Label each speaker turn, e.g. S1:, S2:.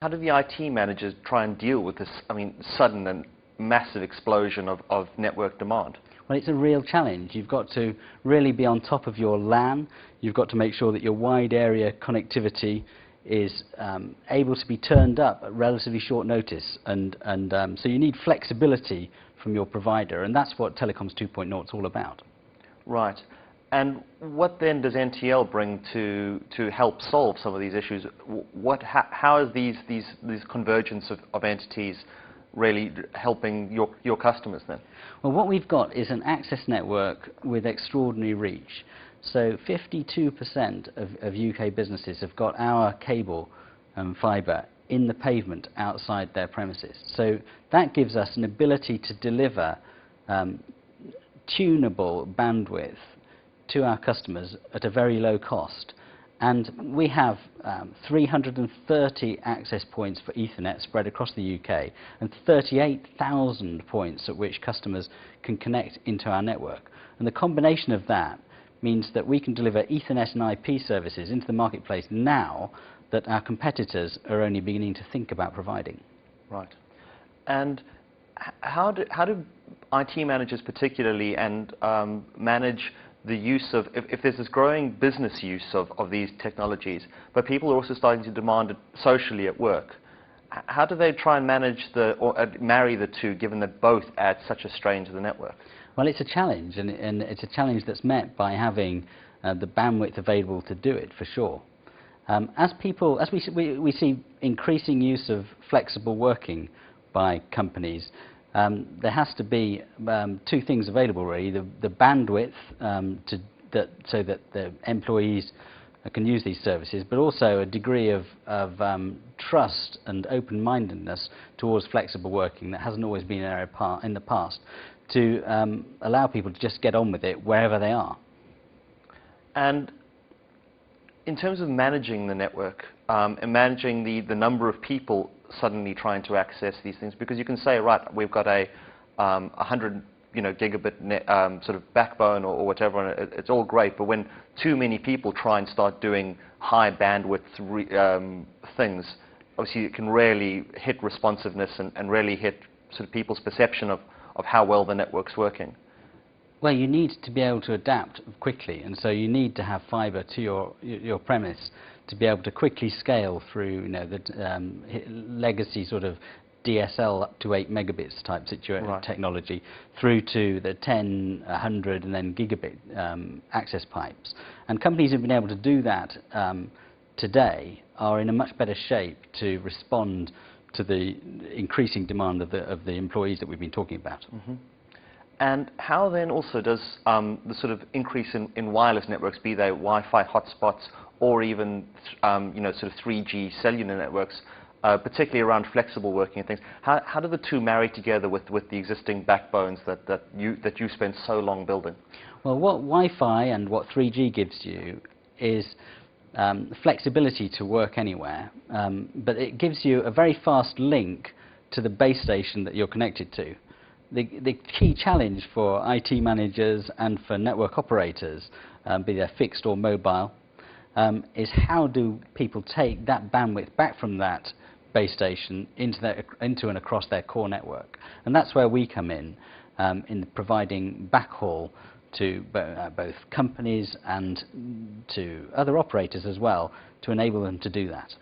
S1: How do the IT managers try and deal with this, I mean, sudden and massive explosion of network demand?
S2: Well, it's a real challenge. You've got to really be on top of your LAN. You've got to make sure that your wide area connectivity is able to be turned up at relatively short notice. So you need flexibility from your provider, and that's what Telecoms 2.0 is all about.
S1: Right. And what then does NTL bring to help solve some of these issues? How is these convergence of entities really helping your customers then?
S2: Well, what we've got is an access network with extraordinary reach. So 52% of UK businesses have got our cable and fibre in the pavement outside their premises. So that gives us an ability to deliver tunable bandwidth to our customers at a very low cost. And we have 330 access points for Ethernet spread across the UK and 38,000 points at which customers can connect into our network. And the combination of that means that we can deliver Ethernet and IP services into the marketplace now that our competitors are only beginning to think about providing.
S1: Right. And how do IT managers particularly manage the use of, if there's this growing business use of these technologies, but people are also starting to demand it socially at work, how do they try and manage or marry the two, given that both add such a strain to the network?
S2: Well, it's a challenge, and it's a challenge that's met by having the bandwidth available to do it, for sure. As we see increasing use of flexible working by companies, there has to be two things available, really: the bandwidth so that the employees can use these services, but also a degree of trust and open-mindedness towards flexible working that hasn't always been there in the past, to allow people to just get on with it wherever they are. And
S1: in terms of managing the network and managing the number of people suddenly trying to access these things, because you can say, right, we've got a 100 gigabit net, sort of backbone or whatever, and it's all great, but when too many people try and start doing high bandwidth things, obviously it can really hit responsiveness and really hit sort of people's perception of how well the network's working.
S2: Well, you need to be able to adapt quickly, and so you need to have fibre to your premise to be able to quickly scale through the legacy sort of DSL up to 8 megabits type
S1: Right.
S2: technology through to the 10, 100 and then gigabit access pipes. And companies who've been able to do that today are in a much better shape to respond to the increasing demand of the employees that we've been talking about.
S1: Mm-hmm. And how then also does the sort of increase in wireless networks, be they Wi-Fi hotspots or even sort of 3G cellular networks, particularly around flexible working and things, how do the two marry together with the existing backbones that you spent so long building?
S2: Well, what Wi-Fi and what 3G gives you is flexibility to work anywhere, but it gives you a very fast link to the base station that you're connected to. The key challenge for IT managers and for network operators, be they fixed or mobile, is how do people take that bandwidth back from that base station into and across their core network. And that's where we come in providing backhaul to both companies and to other operators as well, to enable them to do that.